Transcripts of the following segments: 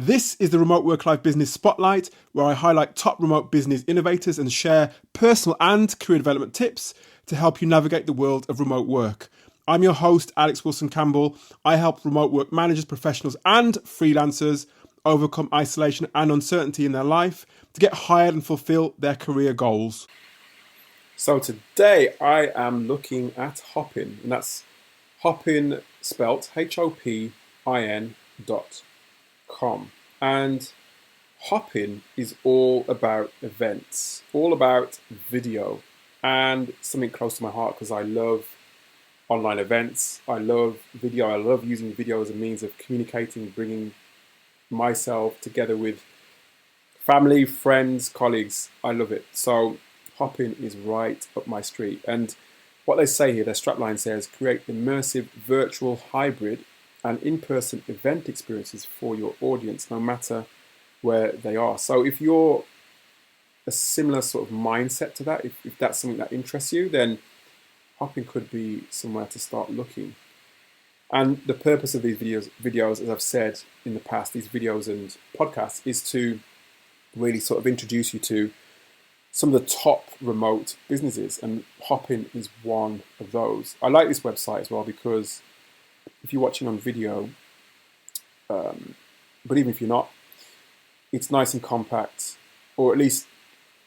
This is the Remote Work Life Business Spotlight, where I highlight top remote business innovators and share personal and career development tips to help you navigate the world of remote work. I'm your host, Alex Wilson-Campbell. I help remote work managers, professionals, and freelancers overcome isolation and uncertainty in their life to get hired and fulfill their career goals. So today I am looking at Hopin, and that's Hopin spelt HOPIN.com. And Hopin is all about events, all about video, and something close to my heart because I love online events. I love video. I love using video as a means of communicating, bringing myself together with family, friends, colleagues. I love it. So Hopin is right up my street. And what they say here, their strapline says, create immersive virtual hybrid and in-person event experiences for your audience, no matter where they are. So if you're a similar sort of mindset to that, if that's something that interests you, then Hopin could be somewhere to start looking. And the purpose of these videos, as I've said in the past, these videos and podcasts, is to really sort of introduce you to some of the top remote businesses, and Hopin is one of those. I like this website as well because if you're watching on video, but even if you're not, it's nice and compact, or at least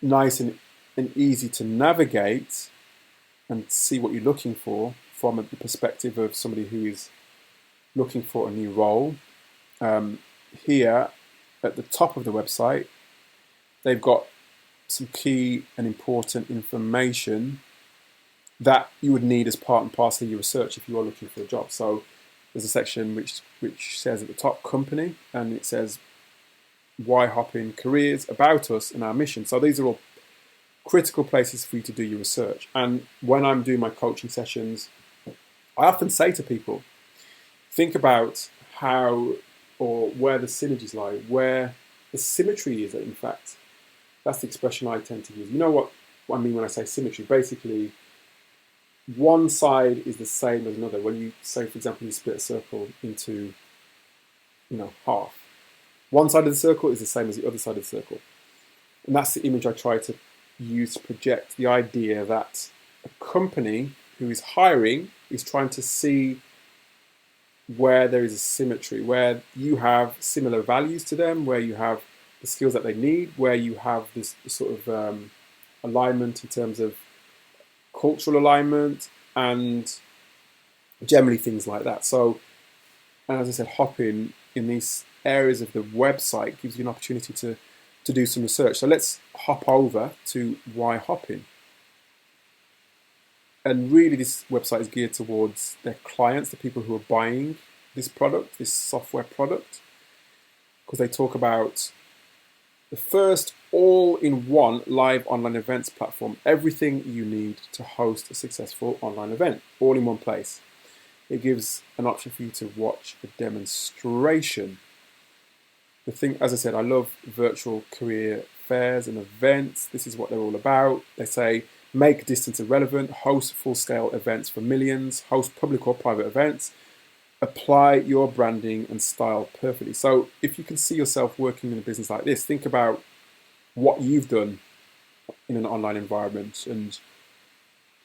nice and easy to navigate and see what you're looking for from the perspective of somebody who is looking for a new role. Here at the top of the website, they've got some key and important information that you would need as part and parcel of your research if you are looking for a job. So there's a section which says at the top, company, and it says why Hopin, careers, about us, and our mission. So these are all critical places for you to do your research. And when I'm doing my coaching sessions, I often say to people, think about how or where the synergies lie, where the symmetry is, in fact. That's the expression I tend to use. You know what I mean when I say symmetry? Basically, one side is the same as another. When you say, for example, you split a circle into, half. One side of the circle is the same as the other side of the circle. And that's the image I try to use to project the idea that a company who is hiring is trying to see where there is a symmetry, where you have similar values to them, where you have the skills that they need, where you have this sort of alignment in terms of cultural alignment and generally things like that. So, and as I said, Hopin in these areas of the website gives you an opportunity to do some research. So let's hop over to why Hopin. And really this website is geared towards their clients, the people who are buying this product, this software product, because they talk about the first all-in-one live online events platform, everything you need to host a successful online event, all in one place. It gives an option for you to watch a demonstration. The thing, as I said, I love virtual career fairs and events. This is what they're all about. They say, make distance irrelevant, host full-scale events for millions, host public or private events, apply your branding and style perfectly. So if you can see yourself working in a business like this, think about what you've done in an online environment. And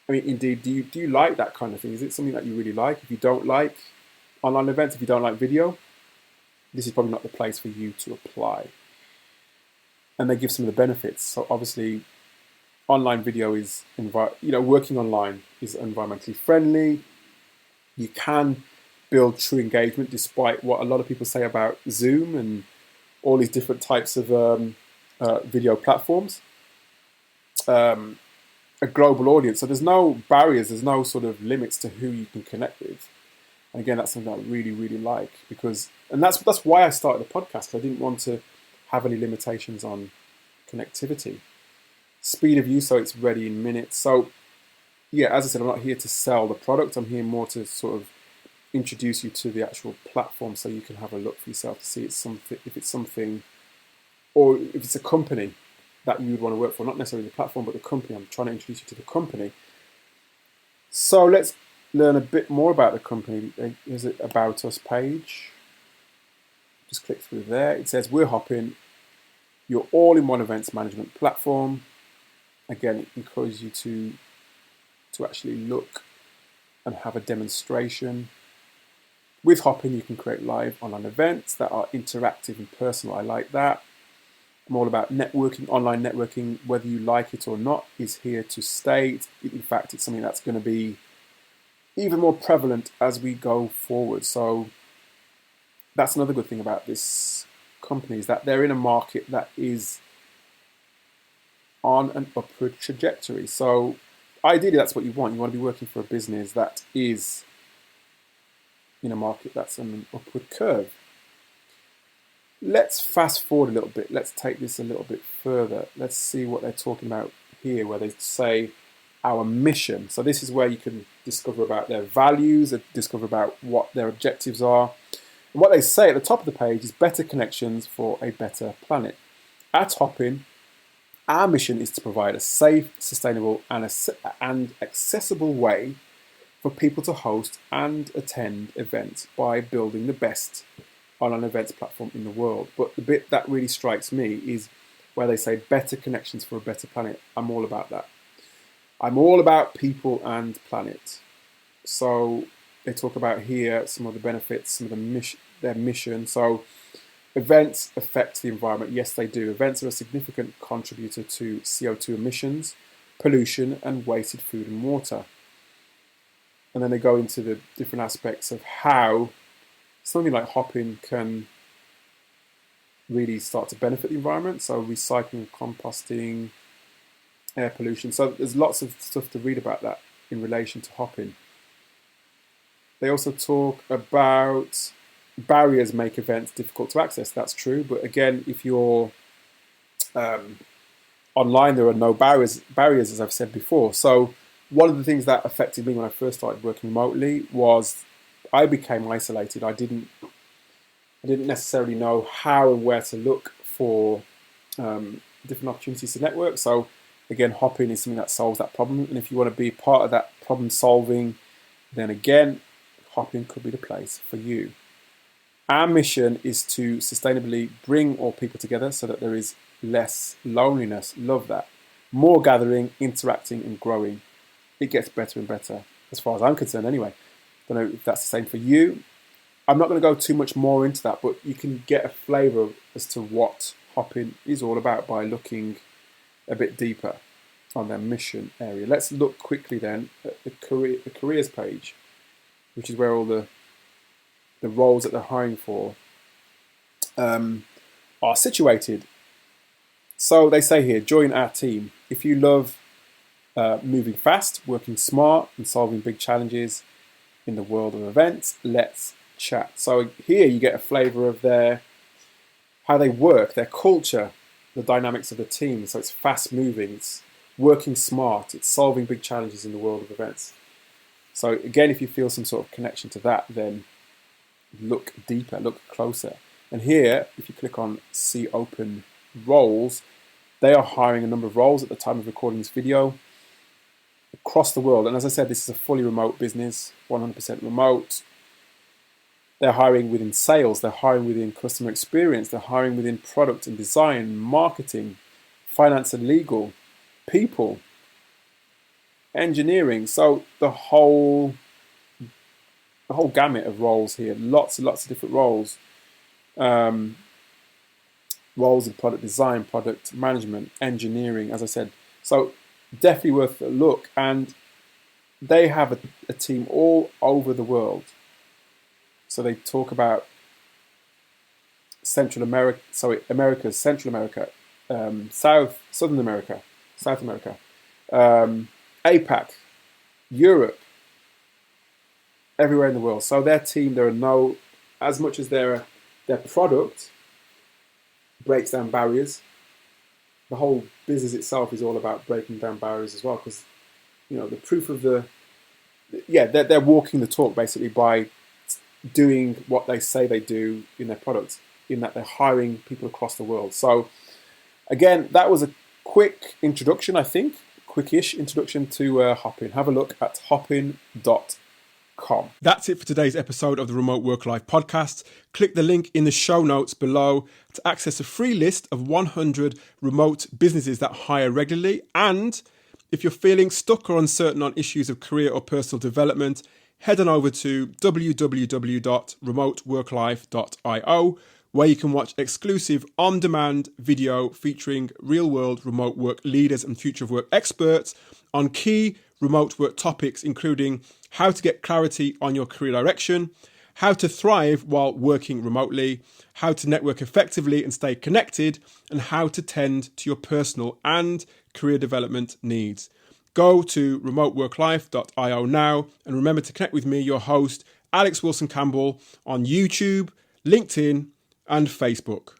I mean, indeed, do you like that kind of thing? Is it something that you really like? If you don't like online events, if you don't like video, this is probably not the place for you to apply. And they give some of the benefits. So obviously, online video is, working online is environmentally friendly. You can build true engagement despite what a lot of people say about Zoom and all these different types of video platforms. A global audience. So there's no barriers, there's no sort of limits to who you can connect with. And again, that's something I really, really like and that's why I started the podcast. I didn't want to have any limitations on connectivity. Speed of use, so it's ready in minutes. So yeah, as I said, I'm not here to sell the product. I'm here more to sort of introduce you to the actual platform so you can have a look for yourself to see if it's something, or if it's a company that you would want to work for, not necessarily the platform, but the company. I'm trying to introduce you to the company. So let's learn a bit more about the company. Here's an About Us page. Just click through there. It says, we're Hopin, your all-in-one events management platform. Again, it encourages you to actually look and have a demonstration. With Hopin, you can create live online events that are interactive and personal. I like that. I'm all about networking, online networking, whether you like it or not, is here to stay. In fact, it's something that's going to be even more prevalent as we go forward. So that's another good thing about this company, is that they're in a market that is on an upward trajectory. So ideally, that's what you want. You want to be working for a business that is in a market that's on an upward curve. Let's fast forward a little bit. Let's take this a little bit further. Let's see what they're talking about here, where they say our mission. So this is where you can discover about their values, discover about what their objectives are. And what they say at the top of the page is better connections for a better planet. At Hopin, our mission is to provide a safe, sustainable, and accessible way for people to host and attend events by building the best online events platform in the world. But the bit that really strikes me is where they say better connections for a better planet. I'm all about that. I'm all about people and planet. So they talk about here some of the benefits, some of their mission. So events affect the environment. Yes, they do. Events are a significant contributor to CO2 emissions, pollution, and wasted food and water. And then they go into the different aspects of how something like Hopin can really start to benefit the environment. So recycling, composting, air pollution. So there's lots of stuff to read about that in relation to Hopin. They also talk about barriers make events difficult to access. That's true. But again, if you're online, there are no barriers, as I've said before. So one of the things that affected me when I first started working remotely was I became isolated. I didn't necessarily know how and where to look for different opportunities to network. So again, Hopin is something that solves that problem. And if you want to be part of that problem solving, then again, Hopin could be the place for you. Our mission is to sustainably bring all people together so that there is less loneliness. Love that. More gathering, interacting, and growing. It gets better and better, as far as I'm concerned anyway. Don't know if that's the same for you. I'm not going to go too much more into that, but you can get a flavour as to what Hopin is all about by looking a bit deeper on their mission area. Let's look quickly then at the careers page, which is where all the roles that they're hiring for are situated. So they say here, join our team. If you love moving fast, working smart, and solving big challenges in the world of events, let's chat. So here you get a flavour of how they work, their culture, the dynamics of the team. So it's fast moving, it's working smart, it's solving big challenges in the world of events. So again, if you feel some sort of connection to that, then look deeper, look closer. And here, if you click on see open roles, they are hiring a number of roles at the time of recording this video across the world. And as I said, this is a fully remote business, 100% remote. They're hiring within sales, they're hiring within customer experience, they're hiring within product and design, marketing, finance and legal, people, engineering. So the whole gamut of roles here, lots and lots of different roles. Roles in product design, product management, engineering, as I said. So definitely worth a look. And they have a team all over the world. So they talk about Central America, Americas, Central America, Southern America, South America, APAC, Europe, everywhere in the world. So their team, as much as their product breaks down barriers, the whole business itself is all about breaking down barriers as well. Because, the proof of they're walking the talk basically by doing what they say they do in their products, in that they're hiring people across the world. So again, that was a quick introduction, I think, quickish introduction to Hopin. Have a look at hopin.com. That's it for today's episode of the Remote Work Life podcast. Click the link in the show notes below to access a free list of 100 remote businesses that hire regularly. And if you're feeling stuck or uncertain on issues of career or personal development, head on over to www.remoteworklife.io, where you can watch exclusive on-demand video featuring real-world remote work leaders and future of work experts on key remote work topics, including how to get clarity on your career direction, how to thrive while working remotely, how to network effectively and stay connected, and how to tend to your personal and career development needs. Go to remoteworklife.io now, and remember to connect with me, your host, Alex Wilson-Campbell, on YouTube, LinkedIn, and Facebook.